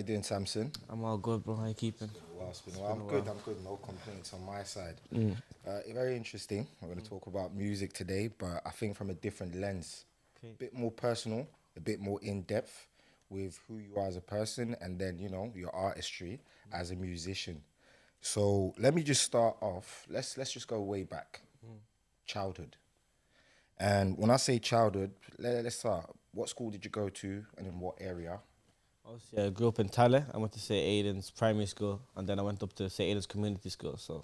you doing, Samson? I'm all good, bro. How you keeping? It's been a while. I'm good. No complaints on my side. Very interesting. We're going to talk about music today, but I think from a different lens. Okay. A bit more personal, a bit more in-depth with who you are as a person and then, your artistry as a musician. So let me just start off. Let's just go way back. Childhood. And when I say childhood, let's start. What school did you go to and in what area? Obviously, I grew up in Tallaghts. I went to St. Aidan's primary school, and then I went up to St. Aidan's community school. So,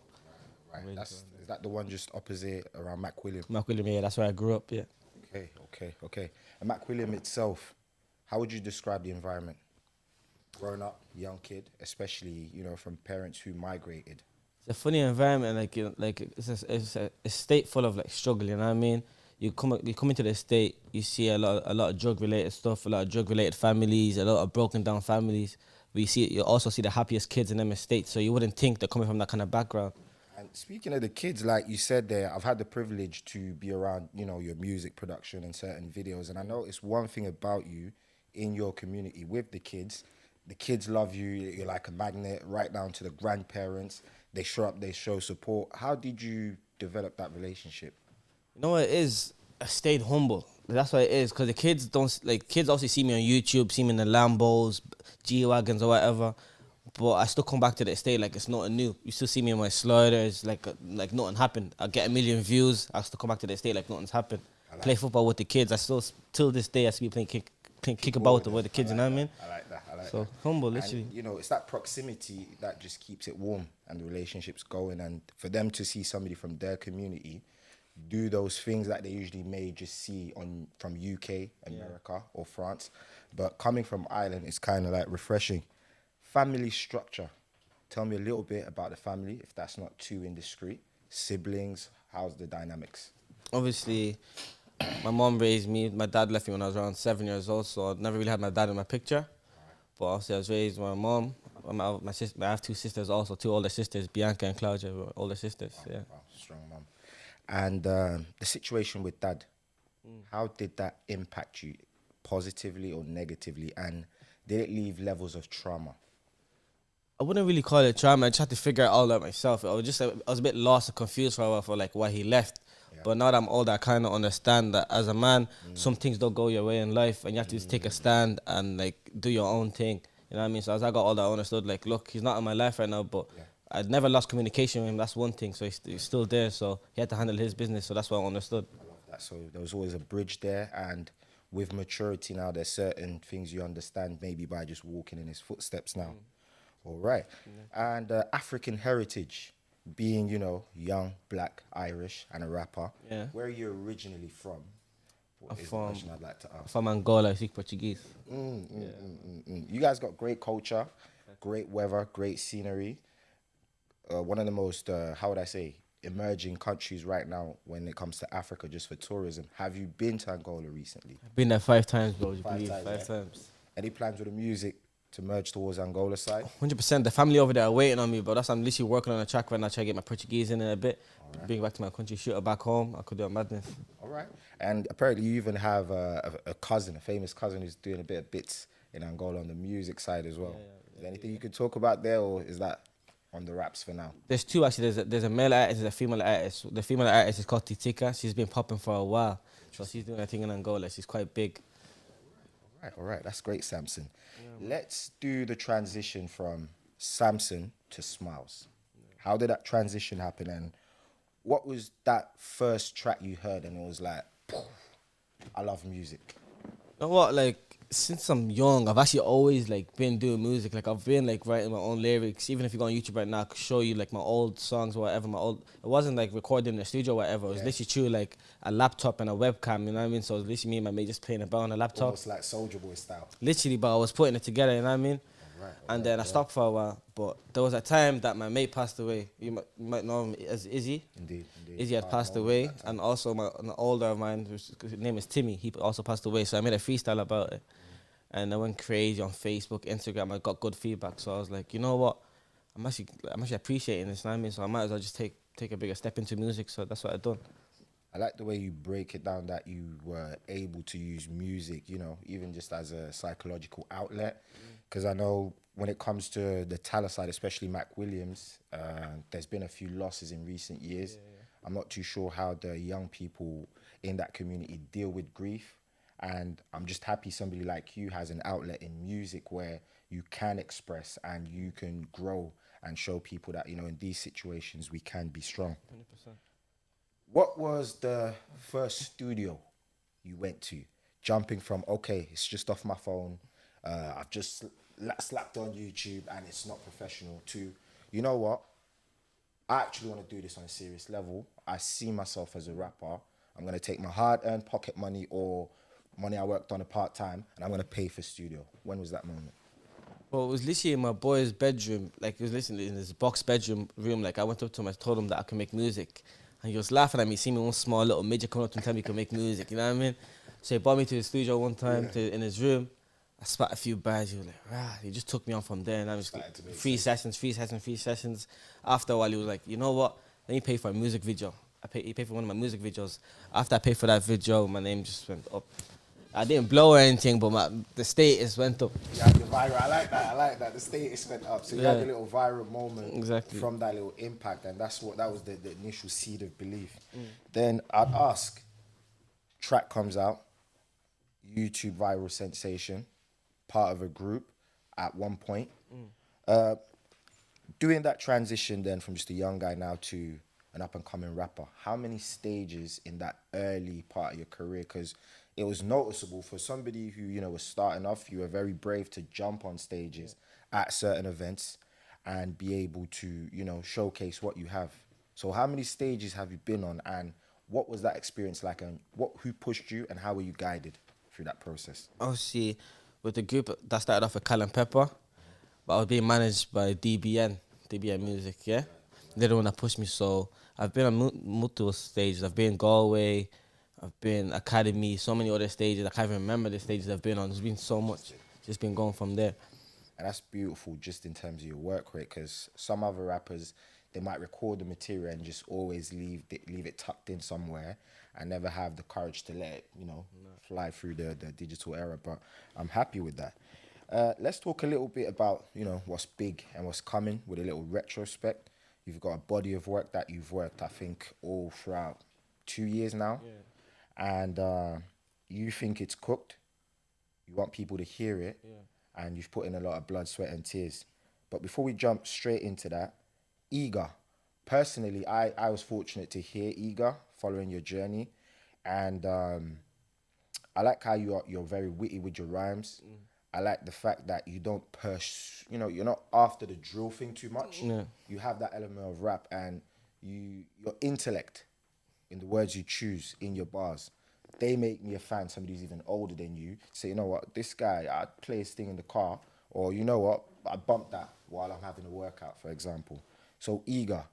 Right. Is that the one just opposite around MacWilliam? McWilliam, yeah, that's where I grew up, yeah. Okay. And MacWilliam itself, how would you describe the environment? Growing up, young kid, especially, from parents who migrated. It's a funny environment, it's a state full of like struggle, you know what I mean? You come into the state, you see a lot of drug related stuff, a lot of drug related families, a lot of broken down families. But you also see the happiest kids in them estates, so you wouldn't think they're coming from that kind of background. And speaking of the kids, like you said there, I've had the privilege to be around, your music production and certain videos. And I noticed one thing about you in your community with the kids. The kids love you. You're like a magnet, right down to the grandparents. They show up, they show support. How did you develop that relationship? You know what it is? I stayed humble. That's what it is, because the kids kids also see me on YouTube, see me in the Lambos, G-Wagons or whatever. But I still come back to the estate like it's nothing new. You still see me in my sliders like nothing happened. I get 1 million views. I still come back to the estate like nothing's happened. Play football with the kids. I still, till this day, I see me playing kick about with the kids, you know what I mean? I like that. So humble, literally. And, it's that proximity that just keeps it warm and the relationships going. And for them to see somebody from their community do those things that they usually may just see from UK, America, or France, but coming from Ireland, it's kind of like refreshing. Family structure. Tell me a little bit about the family, if that's not too indiscreet. Siblings, how's the dynamics? Obviously, my mom raised me. My dad left me when I was around 7 years old, so I never really had my dad in my picture. But obviously, I was raised by my mom. My sister, I have two sisters also, two older sisters, Bianca and Claudia, were older sisters. Yeah. Wow, strong mom. And the situation with dad, how did that impact you, positively or negatively? And did it leave levels of trauma? I wouldn't really call it trauma. I just had to figure it all out myself. I was a bit lost and confused for a while for like why he left. Yeah. But now that I'm older, I kind of understand that as a man, some things don't go your way in life, and you have to just take a stand and like do your own thing. You know what I mean? So as I got older, I understood like, look, he's not in my life right now, but I'd never lost communication with him. That's one thing. So he's still there. So he had to handle his business. So that's what I understood. I love that. So there was always a bridge there, and with maturity now, there's certain things you understand maybe by just walking in his footsteps now. All right. And African heritage, being, young, black, Irish, and a rapper. Yeah. Where are you originally from? What is the question I'd like to ask? From Angola, I speak Portuguese. You guys got great culture, great weather, great scenery. One of the most, how would I say, emerging countries right now when it comes to Africa, just for tourism. Have you been to Angola recently? I've been there 5 times, bro. Five times. Any plans with the music to merge towards Angola side? 100%. The family over there are waiting on me, bro. I'm literally working on a track right now, trying to get my Portuguese in a bit, bring it back to my country, shoot it back home. I could do a madness. All right. And apparently you even have a cousin, a famous cousin who's doing a bit of bits in Angola on the music side as well. Is there anything you could talk about there, or is that on the raps for now? There's two actually. There's a male artist, there's a female artist. The female artist is called Titika. She's been popping for a while. So she's doing a thing in Angola. She's quite big. All right. That's great, Samson. Let's do the transition from Samson to Smilez. How did that transition happen, and what was that first track you heard and it was like, I love music? You know what, like, since I'm young, I've actually always like been doing music. Like I've been like writing my own lyrics. Even if you go on YouTube right now, I could show you like my old songs or whatever. It wasn't like recording in the studio or whatever. It was literally through like a laptop and a webcam, you know what I mean? So it was literally me and my mate just playing about on a laptop. Almost like Soulja Boy style. Literally, but I was putting it together, you know what I mean? And then I stopped for a while. But there was a time that my mate passed away. You might know him as Izzy. Indeed. Izzy had passed away. And also an older of mine, his name is Timmy, he also passed away. So I made a freestyle about it. And I went crazy on Facebook, Instagram. I got good feedback. So I was like, you know what? I'm actually appreciating this, you know what I mean? So I might as well just take a bigger step into music. So that's what I've done. I like the way you break it down, that you were able to use music, even just as a psychological outlet. Because I know when it comes to the Tallaghts side, especially Mac Williams, there's been a few losses in recent years. I'm not too sure how the young people in that community deal with grief. And I'm just happy somebody like you has an outlet in music where you can express and you can grow and show people that, in these situations, we can be strong. 100%. What was the first studio you went to? Jumping from, okay, it's just off my phone, I've just slapped on YouTube and it's not professional, to, you know what? I actually want to do this on a serious level. I see myself as a rapper. I'm going to take my hard-earned pocket money or money I worked on a part-time and I'm going to pay for studio. When was that moment? Well, it was literally in my boy's bedroom. Like, he was listening in his box bedroom room. Like, I went up to him, I told him that I could make music. And he was laughing at me, seeing me one small little midget coming up to him, telling me he could make music. You know what I mean? So he brought me to the studio one time in his room. I spat a few bars. He was like, rah. He just took me on from there. And I was like, three sessions. After a while, he was like, you know what? Let me pay for a music video. He paid for one of my music videos. After I paid for that video, my name just went up. I didn't blow or anything, but the status went up. You had your viral. I like that. The status went up. So you had a little viral moment from that little impact, and that was the initial seed of belief. Then I'd ask, track comes out, YouTube viral sensation, part of a group at one point. Doing that transition then from just a young guy now to an up-and-coming rapper, how many stages in that early part of your career? Because it was noticeable for somebody who, was starting off. You were very brave to jump on stages at certain events and be able to, showcase what you have. So how many stages have you been on, and what was that experience like, and who pushed you, and how were you guided through that process? Obviously, with the group that started off with Cal and Pepper, but I was being managed by DBN Music, yeah? They're the one that pushed me, so I've been on multiple stages. I've been Galway, I've been Academy, so many other stages. I can't even remember the stages I've been on. There's been so much. Just been going from there. And that's beautiful just in terms of your work rate, because some other rappers, they might record the material and just always leave it tucked in somewhere and never have the courage to let it, fly through the digital era. But I'm happy with that. Let's talk a little bit about, what's big and what's coming with a little retrospect. You've got a body of work that you've worked, I think, all throughout 2 years now. Yeah. And you think it's cooked. You want people to hear it. Yeah. And you've put in a lot of blood, sweat, and tears. But before we jump straight into that, Eager. Personally, I was fortunate to hear Eager following your journey. And I like how you're very witty with your rhymes. I like the fact that you don't push, you're not after the drill thing too much. Yeah. You have that element of rap, and your intellect in the words you choose in your bars, they make me a fan. Somebody who's even older than you say, you know what, this guy, I play his thing in the car, or you know what, I bumped that while I'm having a workout, for example. So Eager,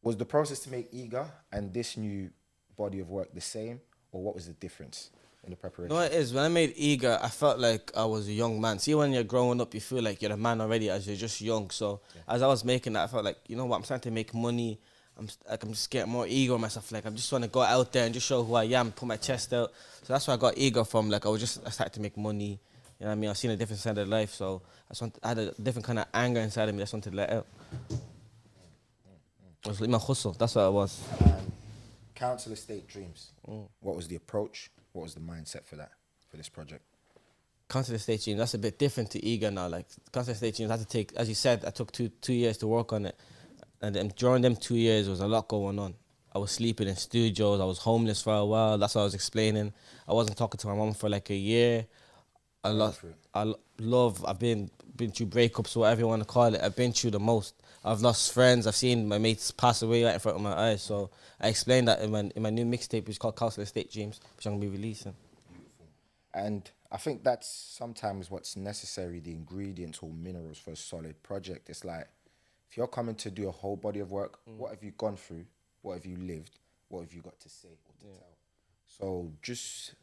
was the process to make Eager and this new body of work the same, or what was the difference in the preparation? No, it is. When I made Eager, I felt like I was a young man. See, when you're growing up, you feel like you're a man already as you're just young. So as I was making that, I felt like, you know what, I'm starting to make money. I'm just getting more ego in myself. Like, I just want to go out there and just show who I am, put my chest out. So that's where I got Eager from. Like, I started to make money. You know what I mean? I've seen a different side of life. So I had a different kind of anger inside of me. I just wanted to let out. It was like my hustle. That's what it was. Council Estate Dreams. What was the approach? What was the mindset for this project? Council Estate Dreams, that's a bit different to Eager now. Like, Council Estate Dreams, I had to take, as you said, I took two years to work on it. And then during them 2 years, there was a lot going on. I was sleeping in studios. I was homeless for a while. That's what I was explaining. I wasn't talking to my mom for like a year. I've been through breakups, whatever you want to call it. I've been through the most. I've lost friends. I've seen my mates pass away right in front of my eyes. So I explained that in my new mixtape, which is called Council Estate Dreams, which I'm going to be releasing. Beautiful. And I think that's sometimes what's necessary, the ingredients or minerals for a solid project. It's like, if you're coming to do a whole body of work, what have you gone through? What have you lived? What have you got to say or to tell? So just,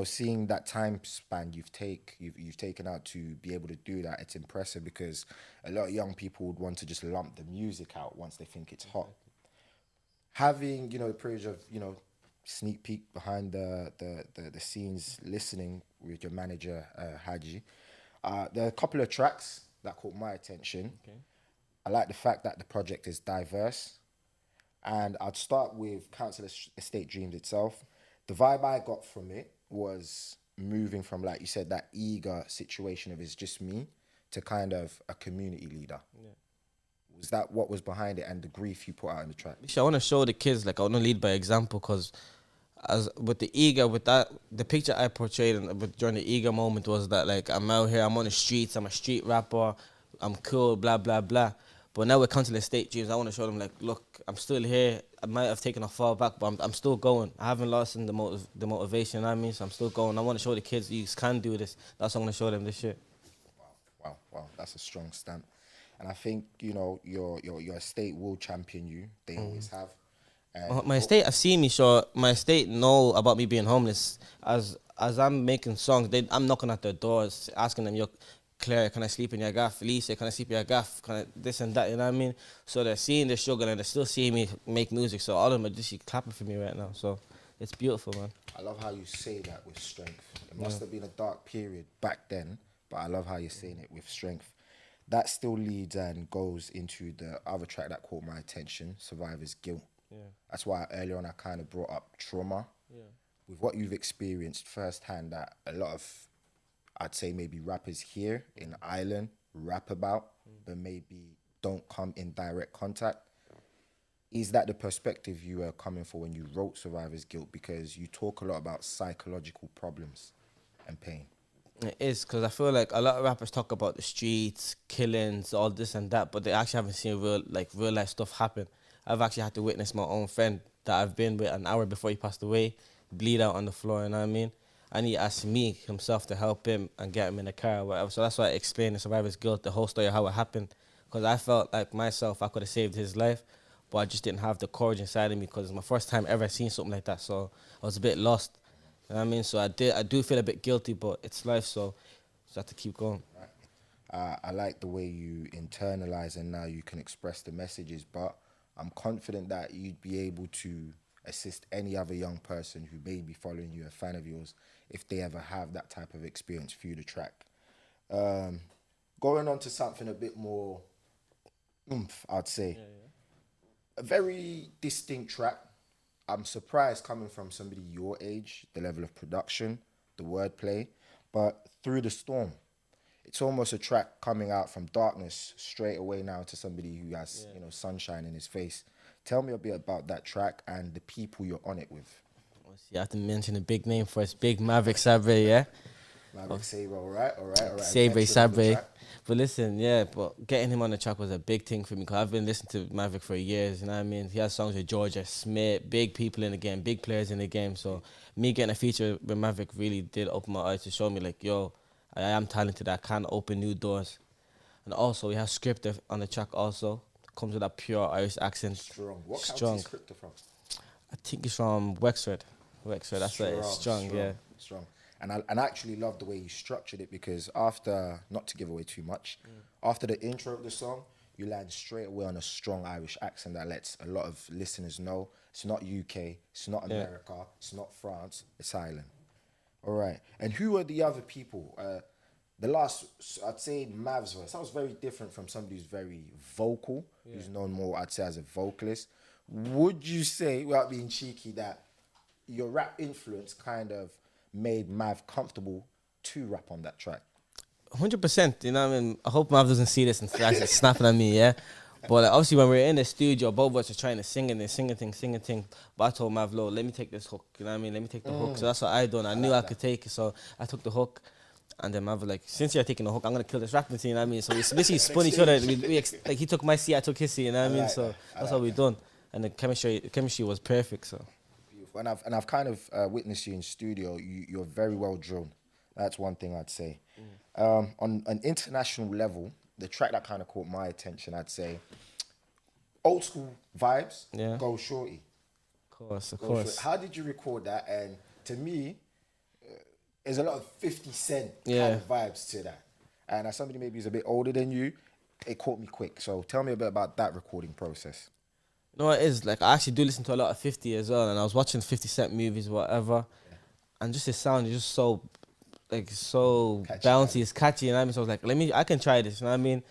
seeing that time span you've taken out to be able to do that, it's impressive, because a lot of young people would want to just lump the music out once they think it's hot. Having, a period of, sneak peek behind the scenes, listening with your manager, Haji, There are a couple of tracks that caught my attention. Okay. I like the fact that the project is diverse. And I'd start with Council Estate Dreams itself. The vibe I got from it was moving from, like you said, that eager situation of it's just me to kind of a community leader. Yeah. Was that what was behind it and the grief you put out in the track? I want to show the kids, like, I want to lead by example, because as with the eager, with that, the picture I portrayed during the eager moment was that, like, I'm out here, I'm on the streets, I'm a street rapper, I'm cool, blah, blah, blah. But now with Council Estate Dreams, I want to show them, like, look, I'm still here. I might have taken a fall back, but I'm still going. I haven't lost in the motivation, you know what I mean? So I'm still going. I want to show the kids you can do this. That's what I'm going to show them, this shit. Wow. That's a strong stamp. And I think, you know, your estate will champion you. They always have. My estate have seen me, so my estate know about me being homeless. As I'm making songs, I'm knocking at their doors, asking them, yo, Claire, can I sleep in your gaff? Lisa, can I sleep in your gaff? Can I this and that, you know what I mean? So they're seeing the struggle and they're still seeing me make music. So all of them are just clapping for me right now. So it's beautiful, man. I love how you say that with strength. It must have been a dark period back then, but I love how you're saying it with strength. That still leads and goes into the other track that caught my attention, Survivor's Guilt. Yeah. That's why earlier on I kind of brought up trauma. Yeah. With what you've experienced firsthand that a lot of, I'd say maybe rappers here in Ireland rap about, but maybe don't come in direct contact. Is that the perspective you were coming for when you wrote Survivor's Guilt? Because you talk a lot about psychological problems and pain. It is, because I feel like a lot of rappers talk about the streets, killings, all this and that, but they actually haven't seen real life stuff happen. I've actually had to witness my own friend that I've been with an hour before he passed away bleed out on the floor, you know what I mean? And he asked me himself to help him and get him in the car or whatever. So that's why I explained the Survivor's Guilt, the whole story of how it happened. Because I felt like myself, I could have saved his life, but I just didn't have the courage inside of me because it's my first time ever seeing something like that. So I was a bit lost. You know what I mean? So I do feel a bit guilty, but it's life, so just have to keep going. I like the way you internalize and now you can express the messages, but I'm confident that you'd be able to assist any other young person who may be following you, a fan of yours, if they ever have that type of experience through the track. Going on to something a bit more oomph, I'd say. A very distinct track. I'm surprised coming from somebody your age, the level of production, the wordplay, but Through the Storm. It's almost a track coming out from darkness straight away now to somebody who has, sunshine in his face. Tell me a bit about that track and the people you're on it with. You have to mention a big name first. Big Maverick, Sabre, yeah? Maverick, Sabre, all right. Sabre, Sabre. But listen, but getting him on the track was a big thing for me because I've been listening to Maverick for years, you know what I mean? He has songs with Georgia Smith, big people in the game, big players in the game. So me getting a feature with Maverick really did open my eyes to show me, like, yo, I am talented. I can open new doors. And also, we have Scripter on the track also. Comes with a pure Irish accent. Strong. What country is Scripter from? I think it's from Wexford. That's why it's strong, yeah. Strong. And I actually love the way you structured it because after, not to give away too much, after the intro of the song, you land straight away on a strong Irish accent that lets a lot of listeners know it's not UK, it's not America, it's not France, it's Ireland. All right. And who are the other people? The last, I'd say Mav's verse, that was very different from somebody who's very vocal, who's known more, I'd say, as a vocalist. Would you say, without being cheeky, that your rap influence kind of made Mav comfortable to rap on that track? 100%, you know what I mean? I hope Mav doesn't see this and starts snapping at me, yeah? But obviously when we were in the studio, both of us were trying to sing a thing. But I told Mav, let me take this hook, you know what I mean? Let me take the hook. So that's what I done. I knew I could take it, so I took the hook. And then Mav was like, since you're taking the hook, I'm going to kill this rapping scene, you know what I mean? So we basically spun each other. Like he took my seat, I took his seat, you know what I mean? So that's what we done. And the chemistry was perfect, so. And I've kind of witnessed you in studio. You're very well drilled. That's one thing I'd say. On an international level, the track that kind of caught my attention, I'd say, old school vibes. Go Shorty. Of course. How did you record that? And to me, there's a lot of 50 Cent kind of vibes to that. And as somebody maybe who's a bit older than you, it caught me quick. So tell me a bit about that recording process. No, it is. Like, I actually do listen to a lot of 50 as well. And I was watching 50 Cent movies, whatever. And just his sound is just so, like so Catchy, bouncy, yeah. it's catchy, you know what I mean? So I was like, I can try this, you know what I mean?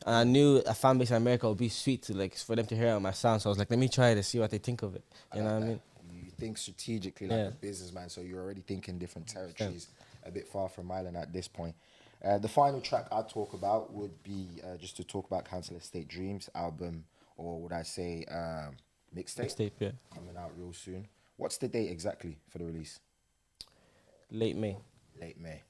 And I knew a fan base in America would be sweet to like for them to hear my sound. So I was like, let me try this, see what they think of it. You know what I mean? You think strategically like Yeah. a businessman, so you're already thinking different territories, a bit far from Island at this point. The final track I'd talk about would be just to talk about Council Estate Dreams album, or would I say mixtape? Mixtape, yeah. Coming out real soon. What's the date exactly for the release? Late May. Late May.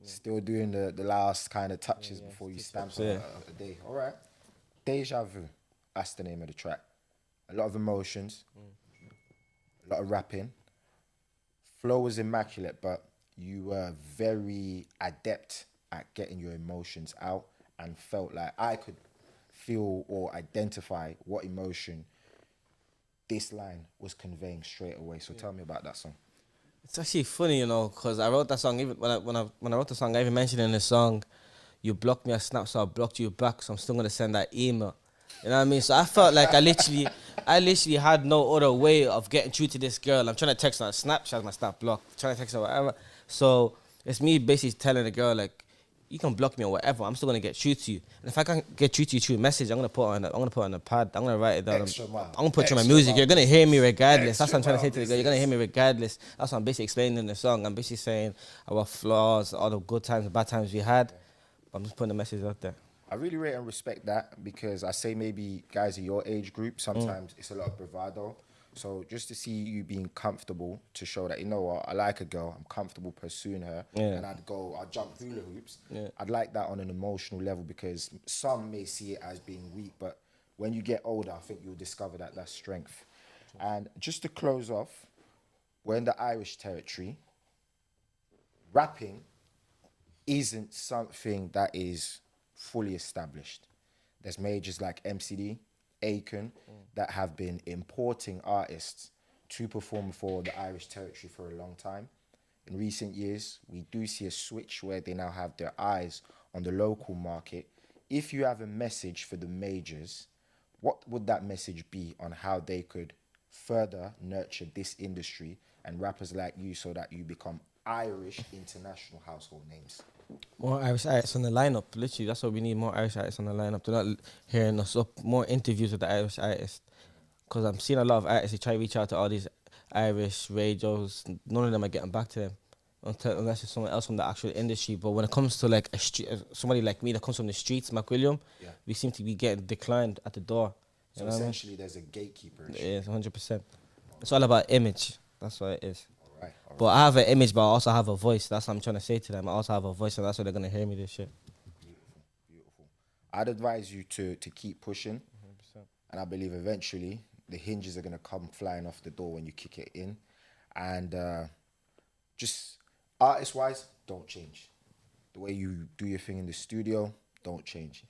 Still doing the last kind of touches before you stamp a day. All right. Deja Vu. That's the name of the track. A lot of emotions. A lot of rapping. Flow was immaculate, but you were very adept at getting your emotions out and felt like I could feel or identify what emotion this line was conveying straight away. So tell me about that song. It's actually funny, you know, because I wrote that song, even when I wrote the song, I even mentioned in the song, you blocked me on Snap, so I blocked you back, so I'm still gonna send that email. You know what I mean? So I felt like I literally had no other way of getting through to this girl. I'm trying to text her on Snap, she has my Snap blocked. Trying to text her whatever. So it's me basically telling the girl like, you can block me or whatever, I'm still gonna get through to you. And if I can't get through to you through a message, I'm gonna put it on the pad. I'm gonna write it down. Extra mile. I'm gonna put you on my Extra music. mile. You're gonna hear me regardless. That's Extra what I'm trying to say mile to the girl. You're gonna hear me regardless. That's what I'm basically explaining in the song. I'm basically saying our flaws, all the good times, the bad times we had. I'm just putting the message out there. I really rate and respect that, because I say maybe guys of your age group, sometimes it's a lot of bravado. So just to see you being comfortable to show that, you know what, I like a girl, I'm comfortable pursuing her, and I'll jump through the hoops. Yeah. I'd like that on an emotional level, because some may see it as being weak, but when you get older, I think you'll discover that that's strength. And just to close off, we're in the Irish territory. Rapping isn't something that is fully established. There's majors like MCD, Akon, that have been importing artists to perform for the Irish territory for a long time. In recent years, we do see a switch where they now have their eyes on the local market. If you have a message for the majors, what would that message be on how they could further nurture this industry and rappers like you so that you become Irish international household names? More Irish artists on the lineup, literally. That's what we need, more Irish artists on the lineup. They're not hearing us up. More interviews with the Irish artists. Because I'm seeing a lot of artists, they try to reach out to all these Irish radios. None of them are getting back to them. Unless it's someone else from the actual industry. But when it comes to like somebody like me that comes from the streets, McWilliam, we seem to be getting declined at the door. So essentially there's a gatekeeper. It is, 100%. It's all about image. That's what it is. All right. But I have an image, but I also have a voice. That's what I'm trying to say to them. I also have a voice, and that's why they're going to hear me this shit. Beautiful. I'd advise you to keep pushing. 100%. And I believe eventually the hinges are going to come flying off the door when you kick it in. And just artist-wise, don't change. The way you do your thing in the studio, don't change.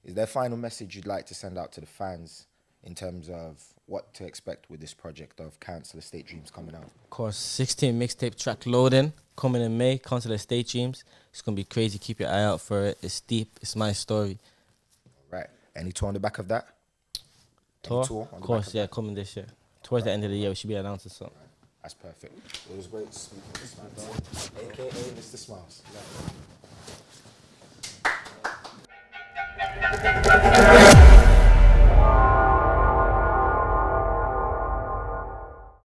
Is there a final message you'd like to send out to the fans in terms of what to expect with this project of Council Estate Dreams coming out? Of course, 16 mixtape track loading, coming in May, Council Estate Dreams. It's going to be crazy. Keep your eye out for it. It's deep. It's my story. All right. Any tour on the back of that? Tour? Of course, yeah, coming this year. Towards the end of the year, we should be announcing something. Right. That's perfect. It was great to speak with this man, a.k.a. Mr. Smilez.